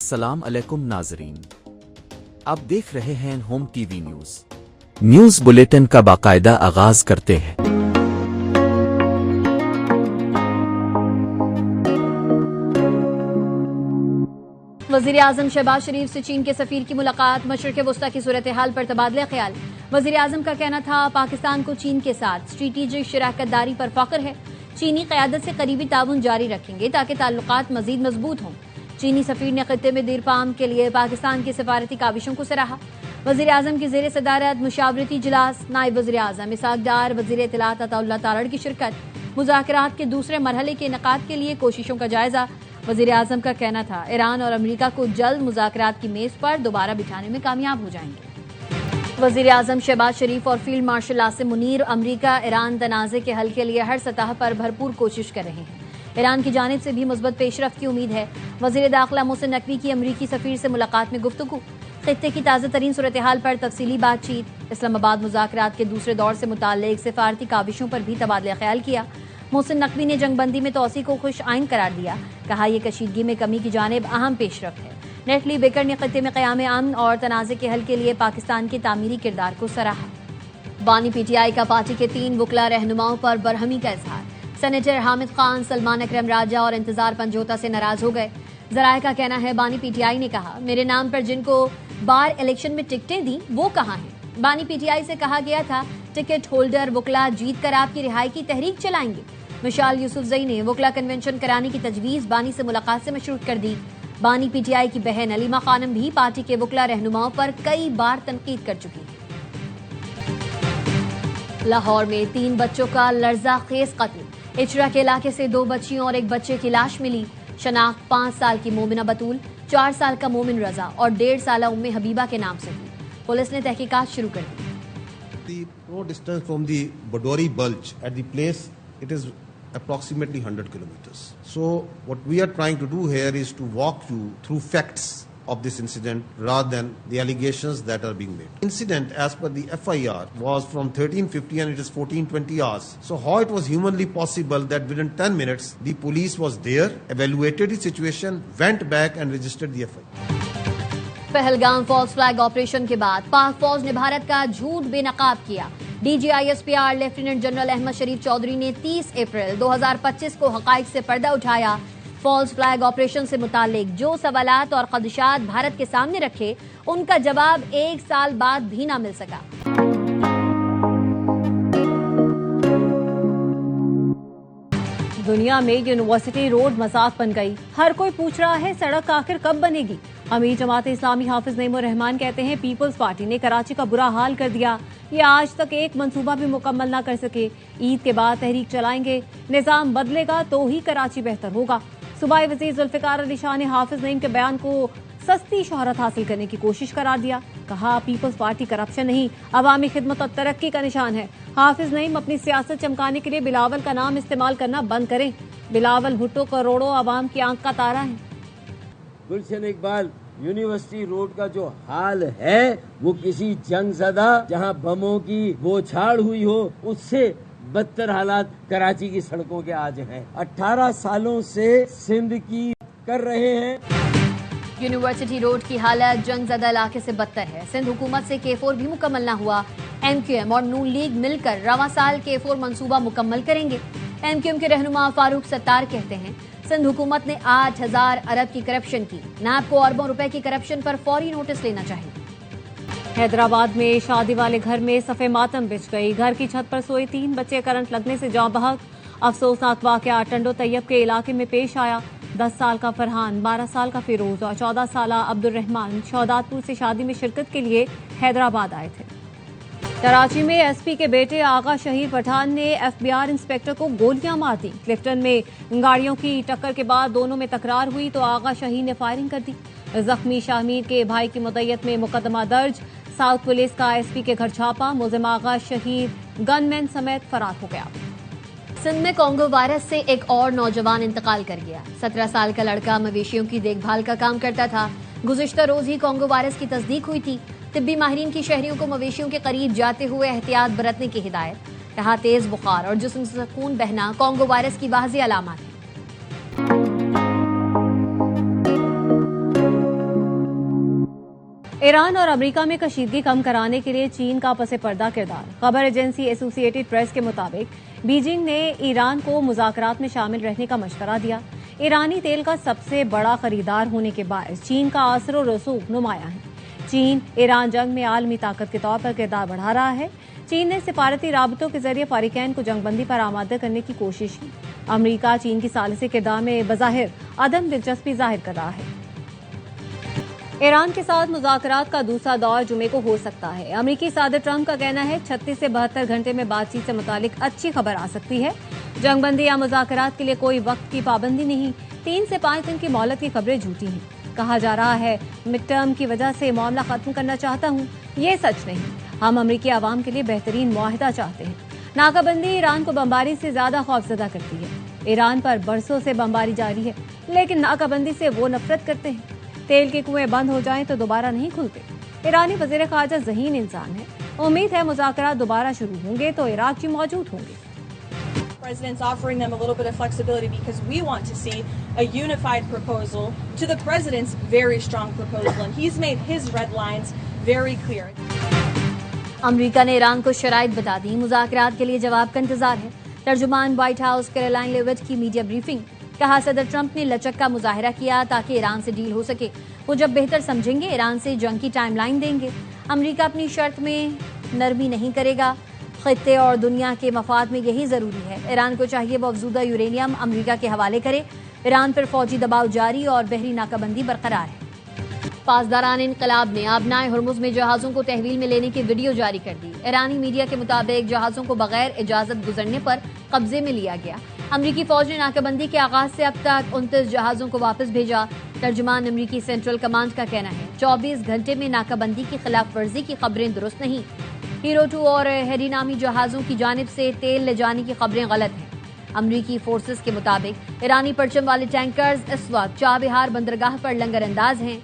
السلام علیکم ناظرین، آپ دیکھ رہے ہیں home T V news bulletin کا باقاعدہ آغاز کرتے ہیں۔ وزیر اعظم شہباز شریف سے چین کے سفیر کی ملاقات، مشرق وسطی کی صورتحال پر تبادلہ خیال۔ وزیر اعظم کا کہنا تھا پاکستان کو چین کے ساتھ اسٹریٹجک شراکت داری پر فخر ہے، چینی قیادت سے قریبی تعاون جاری رکھیں گے تاکہ تعلقات مزید مضبوط ہوں۔ چینی سفیر نے خطے میں دیرپام کے لیے پاکستان کی سفارتی کاوشوں کو سراہا۔ وزیر اعظم کی زیر صدارت مشاورتی اجلاس، نائب وزیر اعظم اسحاق ڈار، وزیر اطلاعات عطا اللہ تارڑ کی شرکت، مذاکرات کے دوسرے مرحلے کے انعقاد کے لیے کوششوں کا جائزہ۔ وزیر اعظم کا کہنا تھا ایران اور امریکہ کو جلد مذاکرات کی میز پر دوبارہ بٹھانے میں کامیاب ہو جائیں گے۔ وزیر اعظم شہباز شریف اور فیلڈ مارشل عاصم منیر امریکہ ایران تنازع کے حل کے لیے ہر سطح پر بھرپور کوشش کر رہے ہیں۔ ایران کی جانب سے بھی مثبت پیش رفت کی امید ہے۔ وزیر داخلہ محسن نقوی کی امریکی سفیر سے ملاقات میں گفتگو، خطے کی تازہ ترین صورتحال پر تفصیلی بات چیت، اسلام آباد مذاکرات کے دوسرے دور سے متعلق سفارتی کاوشوں پر بھی تبادلہ خیال کیا۔ محسن نقوی نے جنگ بندی میں توسیع کو خوش آئند قرار دیا، کہا یہ کشیدگی میں کمی کی جانب اہم پیش رفت ہے۔ نیٹلی بیکر نے خطے میں قیام امن اور تنازع کے حل کے لیے پاکستان کے تعمیری کردار کو سراہا۔ بانی پی ٹی آئی کا پارٹی کے 3 وکلا رہنماؤں پر برہمی کا اظہار، سینیٹر حامد خان، سلمان اکرم راجہ اور انتظار پنجوتا سے ناراض ہو گئے۔ ذرائع کا کہنا ہے بانی پی ٹی آئی نے کہا میرے نام پر جن کو بار الیکشن میں ٹکٹیں دیں وہ کہاں ہیں؟ بانی پی ٹی آئی سے کہا گیا تھا ٹکٹ ہولڈر وکلا جیت کر آپ کی رہائی کی تحریک چلائیں گے۔ مشال یوسفزئی نے وکلا کنونشن کرانے کی تجویز بانی سے ملاقات سے مشروط کر دی۔ بانی پی ٹی آئی کی بہن علیمہ خانم بھی پارٹی کے وکلا رہنماؤں پر کئی بار تنقید کر چکی ہیں۔ لاہور میں 3 بچوں کا لرزہ خیز قتل، اچرا کے علاقے سے 2 بچیوں اور 1 بچے کی لاش ملی۔ شناخت 5 سال کی مومنہ بطول، 4 سال کا مومن رضا اور 1.5 سالہ حبیبہ کے نام سے ہوئی۔ پولیس نے تحقیقات شروع کر دی۔ The road distance from the Badori Bulge at the place, it is approximately 100 kilometers. So what we are trying to do here is to walk you through facts of this incident rather than the allegations that are being made. Incident as per the FIR was from 13:50 and it is 14:20 hours. So how it was humanly possible that within 10 minutes the police was there, evaluated the situation, went back and registered the FIR. Pahalgam false flag operation کے بعد پاک فوج نے بھارت کا جھوٹ بے نقاب کیا۔ D G I S P R lieutenant general Ahmed Sharif Chaudhry نے 30 اپریل 2025 کو حقائق سے پردہ اٹھایا۔ فالس فلیگ آپریشن سے متعلق جو سوالات اور خدشات بھارت کے سامنے رکھے ان کا جواب 1 سال بعد بھی نہ مل سکا۔ دنیا میں یونیورسٹی روڈ مذاق بن گئی، ہر کوئی پوچھ رہا ہے سڑک آخر کب بنے گی۔ امیر جماعت اسلامی حافظ نعیم الرحمان کہتے ہیں پیپلز پارٹی نے کراچی کا برا حال کر دیا، یہ آج تک ایک منصوبہ بھی مکمل نہ کر سکے، عید کے بعد تحریک چلائیں گے، نظام بدلے گا تو ہی کراچی بہتر ہوگا۔ صوبائی وزیر ذوالفقار علی شاہ نے حافظ نعیم کے بیان کو سستی شہرت حاصل کرنے کی کوشش قرار دیا، کہا پیپلز پارٹی کرپشن نہیں عوامی خدمت اور ترقی کا نشان ہے۔ حافظ نعیم اپنی سیاست چمکانے کے لیے بلاول کا نام استعمال کرنا بند کریں، بلاول بھٹو کروڑوں عوام کی آنکھ کا تارا ہے۔ گلشن اقبال، یونیورسٹی روڈ کا جو حال ہے وہ کسی جنگ زدہ جہاں بموں کی بوچھاڑ ہوئی ہو اس سے بدتر حالات کراچی کی سڑکوں کے آج ہیں۔ 18 سالوں سے سندھ کی کر رہے ہیں۔ یونیورسٹی روڈ کی حالت جنگ زدہ علاقے سے بدتر ہے۔ سندھ حکومت سے K4 بھی مکمل نہ ہوا، ایم کیو ایم اور نون لیگ مل کر رواں سال K4 منصوبہ مکمل کریں گے۔ ایم کیو ایم کے رہنما فاروق ستار کہتے ہیں سندھ حکومت نے 8000 ارب کی کرپشن کی، نیب کو اربوں روپے کی کرپشن پر فوری نوٹس لینا چاہیے۔ حیدرآباد میں شادی والے گھر میں صف ماتم بچھ گئی، گھر کی چھت پر سوئے 3 بچے کرنٹ لگنے سے جاں بحق۔ افسوسناک واقعہ ٹنڈو طیب کے علاقے میں پیش آیا، 10 سال کا فرحان، 12 سال کا فیروز اور 14 سالہ عبد الرحمان شہداد پور سے شادی میں شرکت کے لیے حیدرآباد آئے تھے۔ کراچی میں ایس پی کے بیٹے آغا شہیر پٹھان نے ایف بی آر انسپکٹر کو گولیاں مار دی۔ کلفٹن میں گاڑیوں کی ٹکر کے بعد دونوں میں تکرار ہوئی تو آغا شہیر نے فائرنگ کر دی۔ زخمی شاہمیر کے بھائی کی مدعیت میں مقدمہ درج، ساؤتھ پولیس کا ایس پی کے گھر چھاپا، ملزم آغا شہیر گن مین سمیت فرار ہو گیا۔ سندھ میں کانگو وائرس سے ایک اور نوجوان انتقال کر گیا۔ 17 سال کا لڑکا مویشیوں کی دیکھ بھال کا کام کرتا تھا، گزشتہ روز ہی کانگو وائرس کی تصدیق ہوئی تھی۔ طبی ماہرین کی شہریوں کو مویشیوں کے قریب جاتے ہوئے احتیاط برتنے کی ہدایت، کہا تیز بخار اور جسم سے خون بہنا کانگو وائرس کی واضح علامات ہیں۔ ایران اور امریکہ میں کشیدگی کم کرانے کے لیے چین کا پس پردہ کردار. خبر ایجنسی ایسوسی ایٹڈ پریس کے مطابق بیجنگ نے ایران کو مذاکرات میں شامل رہنے کا مشورہ دیا. ایرانی تیل کا سب سے بڑا خریدار ہونے کے باعث چین کا اثر و رسوخ نمایاں ہے. چین ایران جنگ میں عالمی طاقت کے طور پر کردار بڑھا رہا ہے. چین نے سفارتی رابطوں کے ذریعے فریقین کو جنگ بندی پر آمادہ کرنے کی کوشش کی. امریکہ چین کی ثالثی کردار میں بظاہر عدم دلچسپی ظاہر کر رہا ہے. ایران کے ساتھ مذاکرات کا دوسرا دور جمعے کو ہو سکتا ہے. امریکی صدر ٹرمپ کا کہنا ہے 36 سے 72 گھنٹے میں بات چیت سے متعلق اچھی خبر آ سکتی ہے. جنگ بندی یا مذاکرات کے لیے کوئی وقت کی پابندی نہیں. 3 سے 5 دن کی مہلت کی خبریں جھوٹی ہیں. کہا جا رہا ہے مڈ ٹرم کی وجہ سے معاملہ ختم کرنا چاہتا ہوں. یہ سچ نہیں. ہم امریکی عوام کے لیے بہترین معاہدہ چاہتے ہیں. ناکہ بندی ایران کو بمباری سے زیادہ خوفزدہ کرتی ہے. ایران پر برسوں سے بمباری جاری ہے لیکن ناکہ بندی سے وہ نفرت کرتے ہیں. تیل کے کنویں بند ہو جائیں تو دوبارہ نہیں کھلتے. ایرانی وزیر خارجہ ذہین انسان ہے. امید ہے مذاکرات دوبارہ شروع ہوں گے تو عراقی موجود ہوں گے. President's offering them a little bit of flexibility because we want to see a unified proposal to the president's very strong proposal, and he's made his red lines very clear. امریکہ نے ایران کو شرائط بتا دی. مذاکرات کے لیے جواب کا انتظار ہے. ترجمان وائٹ ہاؤس کیرولائن لیوٹ کی میڈیا بریفنگ. کہا صدر ٹرمپ نے لچک کا مظاہرہ کیا تاکہ ایران سے ڈیل ہو سکے. وہ جب بہتر سمجھیں گے ایران سے جنگ کی ٹائم لائن دیں گے. امریکہ اپنی شرط میں نرمی نہیں کرے گا. خطے اور دنیا کے مفاد میں یہی ضروری ہے. ایران کو چاہیے وہ افزودہ یورینیم امریکہ کے حوالے کرے. ایران پر فوجی دباؤ جاری اور بحری ناکہ بندی برقرار ہے. پاسداران انقلاب نے آبنائے ہرمز میں جہازوں کو تحویل میں لینے کی ویڈیو جاری کر دی. ایرانی میڈیا کے مطابق جہازوں کو بغیر اجازت گزرنے پر قبضے میں لیا گیا. امریکی فوج نے ناکہ بندی کے آغاز سے اب تک 29 جہازوں کو واپس بھیجا. ترجمان امریکی سینٹرل کمانڈ کا کہنا ہے 24 گھنٹے میں ناکہ بندی کی خلاف ورزی کی خبریں درست نہیں. ہیرو 2 اور ہیری نامی جہازوں کی جانب سے تیل لے جانے کی خبریں غلط ہیں. امریکی فورسز کے مطابق ایرانی پرچم والے ٹینکرز اس وقت چابہار بندرگاہ پر لنگر انداز ہیں.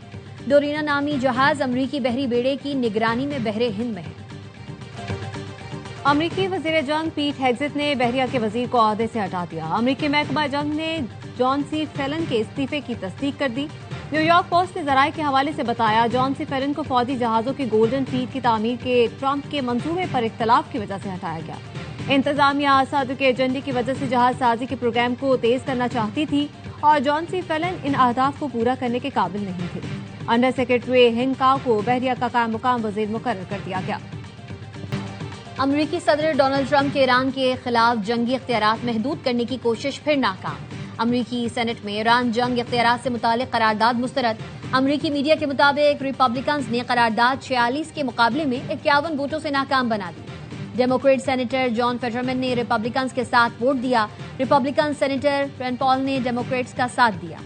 ڈورینا نامی جہاز امریکی بحری بیڑے کی نگرانی میں بحر ہند میں ہے. امریکی وزیر جنگ پیٹ ہیگزٹ نے بحریہ کے وزیر کو عہدے سے ہٹا دیا. امریکی محکمہ جنگ نے جان سی فیلن کے استعفے کی تصدیق کر دی. نیو یارک پوسٹ نے ذرائع کے حوالے سے بتایا جان سی فیلن کو فوجی جہازوں کی گولڈن فلیٹ کی تعمیر کے ٹرمپ کے منصوبے پر اختلاف کی وجہ سے ہٹایا گیا. انتظامیہ صدر کے ایجنڈے کی وجہ سے جہاز سازی کے پروگرام کو تیز کرنا چاہتی تھی اور جان سی فیلن ان اہداف کو پورا کرنے کے قابل نہیں تھے. انڈر سیکرٹری ہنگ کاؤ کو بحریہ کا قائم مقام وزیر مقرر کر دیا گیا. امریکی صدر ڈونلڈ ٹرمپ کے ایران کے خلاف جنگی اختیارات محدود کرنے کی کوشش پھر ناکام. امریکی سینٹ میں ایران جنگ اختیارات سے متعلق قرارداد مسترد. امریکی میڈیا کے مطابق ریپبلکنز نے قرارداد 46 کے مقابلے میں 51 ووٹوں سے ناکام بنا دی. ڈیموکریٹ سینیٹر جان فیٹرمن نے ریپبلکنز کے ساتھ ووٹ دیا. ریپبلکن سینیٹر رینڈ پال نے ڈیموکریٹس کا ساتھ دیا.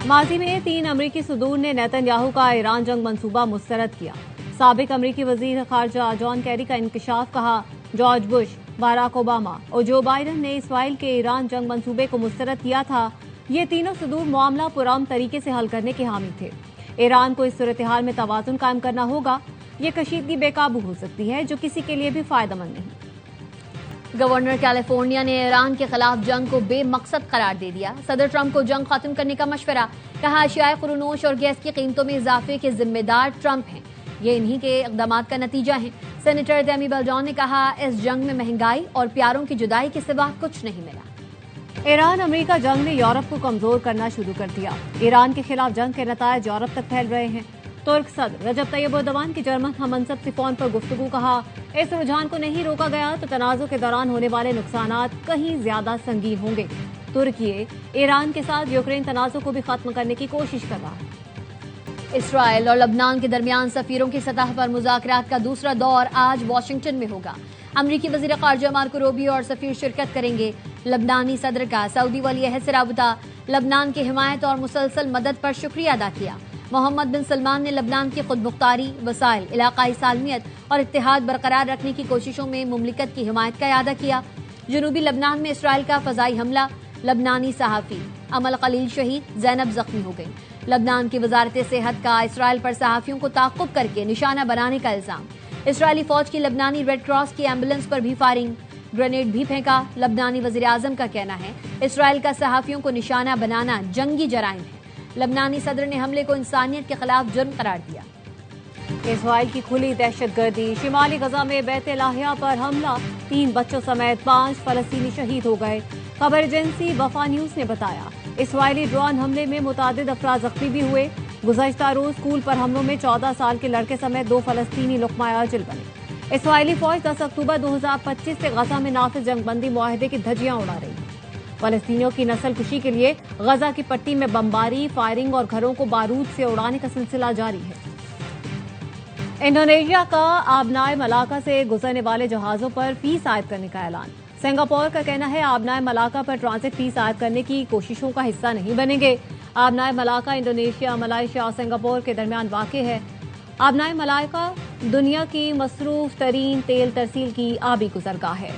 ماضی میں 3 امریکی صدور نے نیتن یاہو کا ایران جنگ منصوبہ مسترد کیا. سابق امریکی وزیر خارجہ جان کیری کا انکشاف. کہا جارج بش، باراک اوباما اور جو بائیڈن نے اسرائیل کے ایران جنگ منصوبے کو مسترد کیا تھا. یہ تینوں صدور معاملہ پرامن طریقے سے حل کرنے کے حامی تھے. ایران کو اس صورتحال میں توازن قائم کرنا ہوگا. یہ کشیدگی بے قابو ہو سکتی ہے جو کسی کے لیے بھی فائدہ مند نہیں. گورنر کیلیفورنیا نے ایران کے خلاف جنگ کو بے مقصد قرار دے دیا. صدر ٹرمپ کو جنگ ختم کرنے کا مشورہ. کہا اشیاء قرنوش اور گیس کی قیمتوں میں اضافے کے ذمہ دار ٹرمپ ہیں. یہ انہی کے اقدامات کا نتیجہ ہے. سینیٹر ڈیمی بلڈون نے کہا اس جنگ میں مہنگائی اور پیاروں کی جدائی کے سوا کچھ نہیں ملا. ایران امریکہ جنگ نے یورپ کو کمزور کرنا شروع کر دیا. ایران کے خلاف جنگ کے نتائج یورپ تک پھیل رہے ہیں. ترک صدر رجب طیب ایردوان کی جرمن ہم منصب سے فون پر گفتگو. کہا اس رجحان کو نہیں روکا گیا تو تنازع کے دوران ہونے والے نقصانات کہیں زیادہ سنگین ہوں گے. ترکی ایران کے ساتھ یوکرین تنازع کو بھی ختم کرنے کی کوشش کر رہا ہے. اسرائیل اور لبنان کے درمیان سفیروں کی سطح پر مذاکرات کا دوسرا دور آج واشنگٹن میں ہوگا. امریکی وزیر خارجہ مارکو روبیو اور سفیر شرکت کریں گے. لبنانی صدر کا سعودی ولی عہد سے رابطہ. لبنان کی حمایت اور مسلسل مدد پر شکریہ ادا کیا. محمد بن سلمان نے لبنان کی خود مختاری، وسائل، علاقائی سالمیت اور اتحاد برقرار رکھنے کی کوششوں میں مملکت کی حمایت کا اعادہ کیا. جنوبی لبنان میں اسرائیل کا فضائی حملہ. لبنانی صحافی امل خلیل شہید، زینب زخمی ہو گئی. لبنان کی وزارت صحت کا اسرائیل پر صحافیوں کو تعقب کر کے نشانہ بنانے کا الزام. اسرائیلی فوج کی لبنانی ریڈ کراس کی ایمبولینس پر بھی فائرنگ. گرینیڈ بھی پھینکا. لبنانی وزیر اعظم کا کہنا ہے اسرائیل کا صحافیوں کو نشانہ بنانا جنگی جرائم ہے. لبنانی صدر نے حملے کو انسانیت کے خلاف جرم قرار دیا۔ اسرائیل کی کھلی دہشت گردی، شمالی غزہ میں بیت لاہیا پر حملہ، 3 بچوں سمیت 5 فلسطینی شہید ہو گئے۔ خبر ایجنسی وفا نیوز نے بتایا اسرائیلی ڈرون حملے میں متعدد افراد زخمی بھی ہوئے۔ گزشتہ روز اسکول پر حملوں میں 14 سال کے لڑکے سمیت 2 فلسطینی لقمہ اجل بنے۔ اسرائیلی فوج 10 اکتوبر 2025 سے غزہ میں نافذ جنگ بندی معاہدے کی دھجیاں اڑا رہی ہے۔ فلسطینیوں کی نسل کشی کے لیے غزہ کی پٹی میں بمباری، فائرنگ اور گھروں کو بارود سے اڑانے کا سلسلہ جاری ہے۔ انڈونیشیا کا آبنائے ملاکا سے گزرنے والے جہازوں پر فیس عائد کرنے کا اعلان۔ سنگاپور کا کہنا ہے آبنائے ملاکا پر ٹرانزٹ فیس عائد کرنے کی کوششوں کا حصہ نہیں بنیں گے۔ آبنائے ملاکا انڈونیشیا، ملائیشیا اور سنگاپور کے درمیان واقع ہے۔ آبنائے ملاکا دنیا کی مصروف ترین تیل ترسیل کی آبی گزرگاہ ہے۔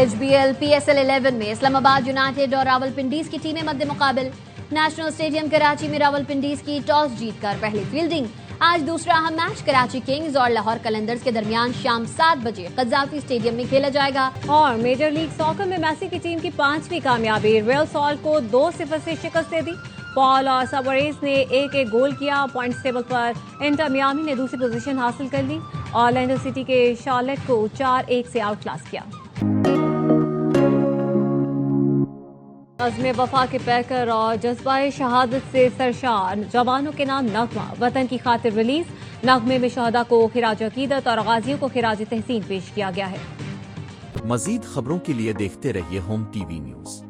HBL PSL 11 میں اسلام آباد یونائیٹڈ اور راولپنڈیز کی ٹیمیں مد مقابل۔ نیشنل اسٹیڈیم کراچی میں راولپنڈیز کی ٹاس جیت کر پہلی فیلڈنگ۔ آج دوسرا اہم میچ کراچی کنگز اور لاہور قلندرز کے درمیان شام 7 بجے قذافی اسٹیڈیم میں کھیلا جائے گا۔ اور میجر لیگ ساکر میں میسی کی ٹیم کی 5ویں کامیابی، ریئل سالٹ کو 2-0 سے شکست دے دی۔ پال اور ساوریز نے 1-1 گول کیا۔ پوائنٹس ٹیبل پر انٹر میامی نے دوسری پوزیشن حاصل کر لی۔ اورلینڈو سٹی کے شارلٹ کو 4-1 سے آؤٹ کلاس کیا۔ عزم وفا کے پیکر اور جذبہ شہادت سے سرشار جوانوں کے نام نغمہ وطن کی خاطر ریلیز۔ نغمے میں شہداء کو خراج عقیدت اور غازیوں کو خراج تحسین پیش کیا گیا ہے۔ مزید خبروں کے لیے دیکھتے رہیے ہوم ٹی وی نیوز۔